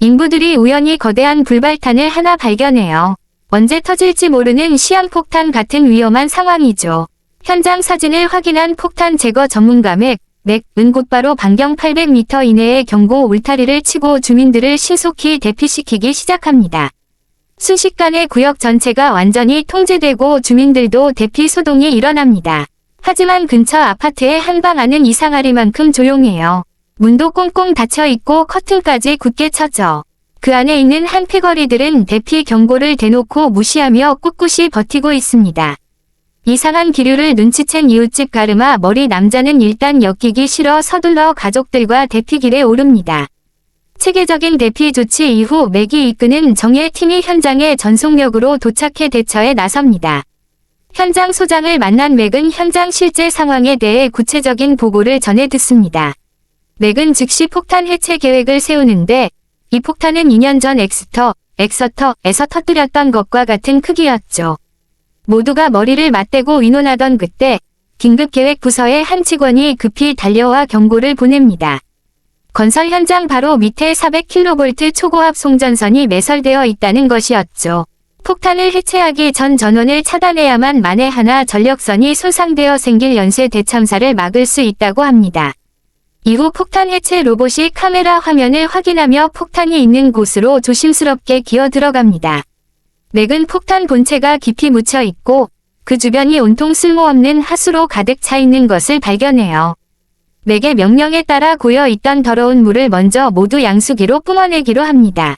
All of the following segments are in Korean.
인부들이 우연히 거대한 불발탄을 하나 발견해요. 언제 터질지 모르는 시한폭탄 같은 위험한 상황이죠. 현장 사진을 확인한 폭탄 제거 전문가 맥은 곧바로 반경 800m 이내의 경고 울타리를 치고 주민들을 신속히 대피시키기 시작합니다. 순식간에 구역 전체가 완전히 통제되고 주민들도 대피 소동이 일어납니다. 하지만 근처 아파트의 한 방 안은 이상하리만큼 조용해요. 문도 꽁꽁 닫혀 있고 커튼까지 굳게 쳐져. 그 안에 있는 한패거리들은 대피 경고를 대놓고 무시하며 꿋꿋이 버티고 있습니다. 이상한 기류를 눈치챈 이웃집 가르마 머리 남자는 일단 엮이기 싫어 서둘러 가족들과 대피길에 오릅니다. 체계적인 대피 조치 이후 맥이 이끄는 정예팀이 현장에 전속력으로 도착해 대처에 나섭니다. 현장 소장을 만난 맥은 현장 실제 상황에 대해 구체적인 보고를 전해 듣습니다. 맥은 즉시 폭탄 해체 계획을 세우는데 이 폭탄은 2년 전 엑서터에서 터뜨렸던 것과 같은 크기였죠. 모두가 머리를 맞대고 의논하던 그때 긴급계획부서의 한 직원이 급히 달려와 경고를 보냅니다. 건설 현장 바로 밑에 400kV 초고압 송전선이 매설되어 있다는 것이었죠. 폭탄을 해체하기 전 전원을 차단해야만 만에 하나 전력선이 손상되어 생길 연쇄 대참사를 막을 수 있다고 합니다. 이후 폭탄 해체 로봇이 카메라 화면을 확인하며 폭탄이 있는 곳으로 조심스럽게 기어 들어갑니다. 맥은 폭탄 본체가 깊이 묻혀 있고 그 주변이 온통 쓸모없는 하수로 가득 차 있는 것을 발견해요. 맥의 명령에 따라 고여 있던 더러운 물을 먼저 모두 양수기로 뿜어내기로 합니다.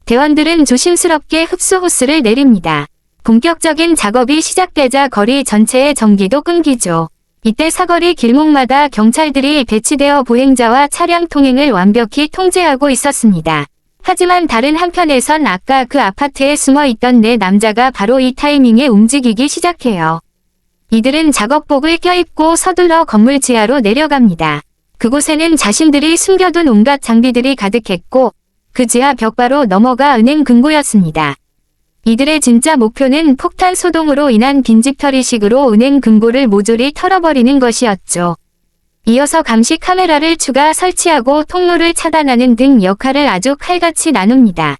대원들은 조심스럽게 흡수 호스를 내립니다. 본격적인 작업이 시작되자 거리 전체의 전기도 끊기죠. 이때 사거리 길목마다 경찰들이 배치되어 보행자와 차량 통행을 완벽히 통제하고 있었습니다. 하지만 다른 한편에선 아까 그 아파트에 숨어있던 네 남자가 바로 이 타이밍에 움직이기 시작해요. 이들은 작업복을 껴입고 서둘러 건물 지하로 내려갑니다. 그곳에는 자신들이 숨겨둔 온갖 장비들이 가득했고 그 지하 벽바로 넘어가 은행 금고였습니다. 이들의 진짜 목표는 폭탄 소동으로 인한 빈집털이식으로 은행 금고를 모조리 털어버리는 것이었죠. 이어서 감시 카메라를 추가 설치하고 통로를 차단하는 등 역할을 아주 칼같이 나눕니다.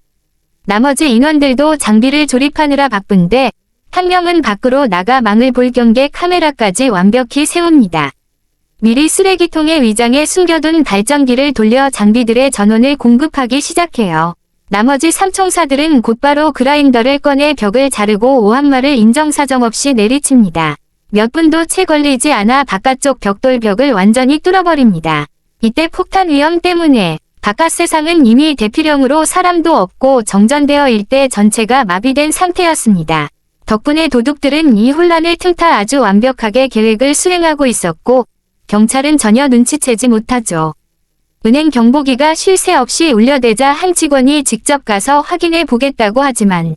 나머지 인원들도 장비를 조립하느라 바쁜데 한 명은 밖으로 나가 망을 볼 경계 카메라까지 완벽히 세웁니다. 미리 쓰레기통에 위장해 숨겨둔 발전기를 돌려 장비들의 전원을 공급하기 시작해요. 나머지 삼총사들은 곧바로 그라인더를 꺼내 벽을 자르고 오한마를 인정사정 없이 내리칩니다. 몇 분도 채 걸리지 않아 바깥쪽 벽돌벽을 완전히 뚫어버립니다. 이때 폭탄 위험 때문에 바깥 세상은 이미 대피령으로 사람도 없고 정전되어 일대 전체가 마비된 상태였습니다. 덕분에 도둑들은 이 혼란을 틈타 아주 완벽하게 계획을 수행하고 있었고 경찰은 전혀 눈치채지 못하죠. 은행 경보기가 쉴 새 없이 울려대자 한 직원이 직접 가서 확인해 보겠다고 하지만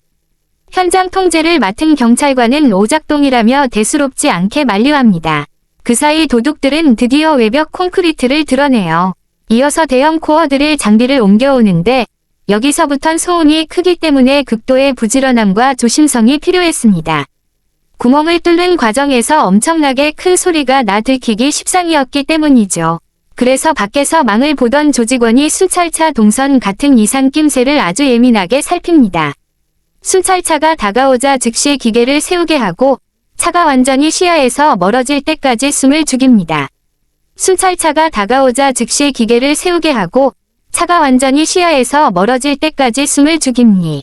현장 통제를 맡은 경찰관은 오작동이라며 대수롭지 않게 만류합니다. 그 사이 도둑들은 드디어 외벽 콘크리트를 드러내요. 이어서 대형 코어 드릴 장비를 옮겨오는데 여기서부턴 소음이 크기 때문에 극도의 부지런함과 조심성이 필요했습니다. 구멍을 뚫는 과정에서 엄청나게 큰 소리가 나 들키기 십상이었기 때문이죠. 그래서 밖에서 망을 보던 조직원이 순찰차 동선 같은 이상 낌새를 아주 예민하게 살핍니다. 순찰차가 다가오자 즉시 기계를 세우게 하고 차가 완전히 시야에서 멀어질 때까지 숨을 죽입니다. 순찰차가 다가오자 즉시 기계를 세우게 하고 차가 완전히 시야에서 멀어질 때까지 숨을 죽입니.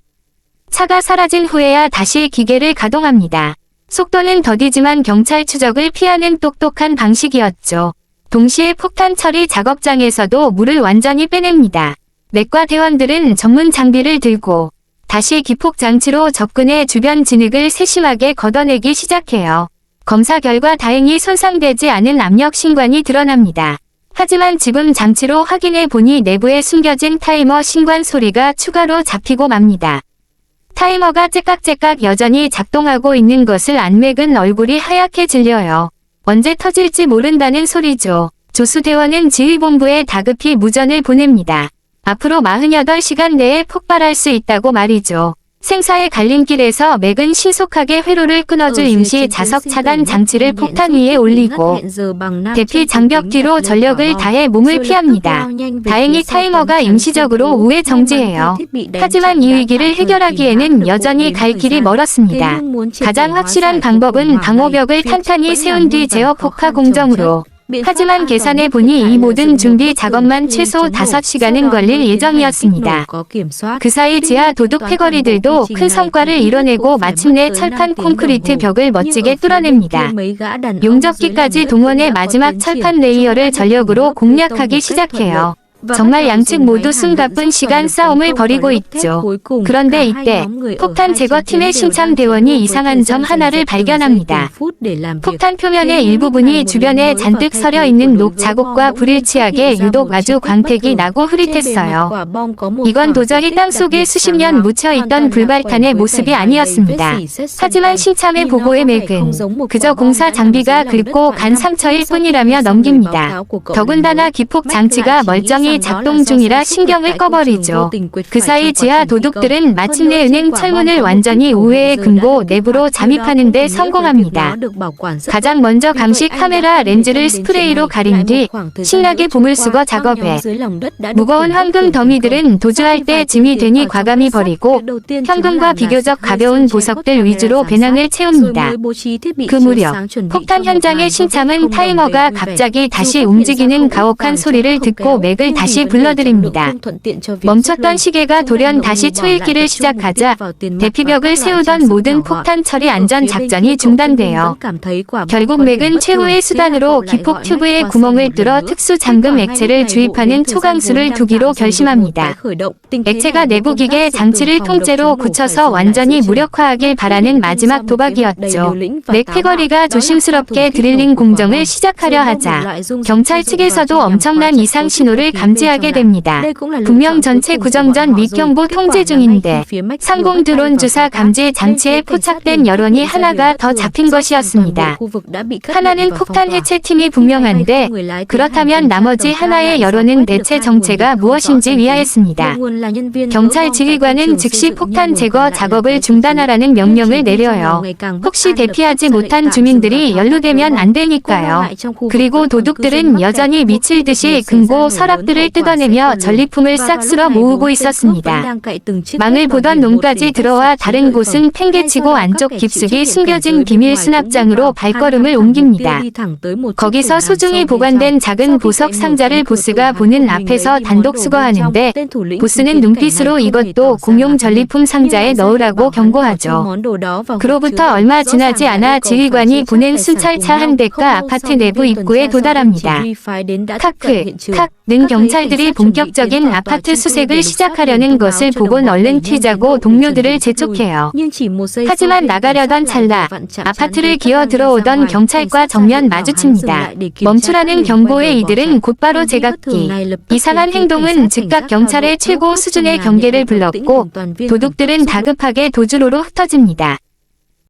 차가 사라진 후에야 다시 기계를 가동합니다. 속도는 더디지만 경찰 추적을 피하는 똑똑한 방식이었죠. 동시에 폭탄 처리 작업장에서도 물을 완전히 빼냅니다. 맥과 대원들은 전문 장비를 들고 다시 기폭 장치로 접근해 주변 진흙을 세심하게 걷어내기 시작해요. 검사 결과 다행히 손상되지 않은 압력 신관이 드러납니다. 하지만 지금 장치로 확인해 보니 내부에 숨겨진 타이머 신관 소리가 추가로 잡히고 맙니다. 타이머가 째깍째깍 여전히 작동하고 있는 것을 안 맥은 얼굴이 하얗게 질려요. 언제 터질지 모른다는 소리죠. 조수대원은 지휘본부에 다급히 무전을 보냅니다. 앞으로 48시간 내에 폭발할 수 있다고 말이죠. 생사의 갈림길에서 맥은 신속하게 회로를 끊어줄 임시 자석 차단 장치를 폭탄 위에 올리고 대피 장벽 뒤로 전력을 다해 몸을 피합니다. 다행히 타이머가 임시적으로 우회 정지해요. 하지만 이 위기를 해결하기에는 여전히 갈 길이 멀었습니다. 가장 확실한 방법은 방호벽을 탄탄히 세운 뒤 제어 폭파 공정으로. 하지만 계산해 보니 이 모든 준비 작업만 최소 5시간은 걸릴 예정이었습니다. 그 사이 지하 도둑 패거리들도 큰 성과를 이뤄내고 마침내 철판 콘크리트 벽을 멋지게 뚫어냅니다. 용접기까지 동원해 마지막 철판 레이어를 전력으로 공략하기 시작해요. 정말 양측 모두 숨가쁜 시간 싸움을 벌이고 있죠. 그런데 이때 폭탄 제거팀의 신참 대원이 이상한 점 하나를 발견합니다. 폭탄 표면의 일부분이 주변에 잔뜩 서려 있는 녹 자국과 불일치하게 유독 아주 광택이 나고 흐릿했어요. 이건 도저히 땅속에 수십 년 묻혀있던 불발탄의 모습이 아니었습니다. 하지만 신참의 보고의 맥은 그저 공사 장비가 긁고 간 상처일 뿐이라며 넘깁니다. 더군다나 기폭 장치가 멀쩡히 작동 중이라 신경을 꺼버리죠. 그 사이 지하 도둑들은 마침내 은행 철문을 완전히 우회에 금고 내부로 잠입하는 데 성공합니다. 가장 먼저 감시 카메라 렌즈를 스프레이로 가린 뒤 신나게 보물수거 작업해 무거운 황금 더미들은 도주할 때 짐이 되니 과감히 버리고 현금과 비교적 가벼운 보석들 위주로 배낭을 채웁니다. 그 무렵 폭탄 현장의 신참은 타이머가 갑자기 다시 움직이는 가혹한 소리를 듣고 맥을 다시 불러드립니다. 멈췄던 시계가 돌연 다시 초읽기를 시작하자 대피벽을 세우던 모든 폭탄 처리 안전 작전이 중단돼요. 결국 맥은 최후의 수단으로 기폭 튜브에 구멍을 뚫어 특수 잠금 액체를 주입하는 초강수를 두기로 결심합니다. 액체가 내부 기계 장치를 통째로 굳혀서 완전히 무력화하길 바라는 마지막 도박이었죠. 맥 패거리가 조심스럽게 드릴링 공정을 시작하려 하자 경찰 측에서도 엄청난 이상 신호를 감지하게 됩니다. 분명 전체 구정전 및 경보 통제 중인데 상공 드론 주사 감지 장치에 포착된 여론이 하나가 더 잡힌 것이었습니다. 하나는 폭탄 해체팀이 분명한데 그렇다면 나머지 하나의 여론은 대체 정체가 무엇인지 위하였습니다. 경찰 지휘관은 즉시 폭탄 제거 작업을 중단하라는 명령을 내려요. 혹시 대피하지 못한 주민들이 연루되면 안 되니까요. 그리고 도둑들은 여전히 미칠 듯이 금고 서랍들을 뜯어내며 전리품을 싹 쓸어 모으고 있었습니다. 망을 보던 놈까지 들어와 다른 곳은 팽개치고 안쪽 깊숙이 숨겨진 비밀 수납장으로 발걸음을 옮깁니다. 거기서 소중히 보관된 작은 보석 상자를 보스가 보는 앞에서 단독 수거하는데 보스는 눈빛으로 이것도 공용 전리품 상자에 넣으라고 경고하죠. 그로부터 얼마 지나지 않아 지휘관이 보낸 순찰차 한 대가 아파트 내부 입구에 도달합니다. 는 경찰들이 본격적인 아파트 수색을 시작하려는 것을 보곤 얼른 튀자고 동료들을 재촉해요. 하지만 나가려던 찰나 아파트를 기어 들어오던 경찰과 정면 마주칩니다. 멈추라는 경고에 이들은 곧바로 제각기. 이상한 행동은 즉각 경찰의 최고 수준의 경계를 불렀고 도둑들은 다급하게 도주로로 흩어집니다.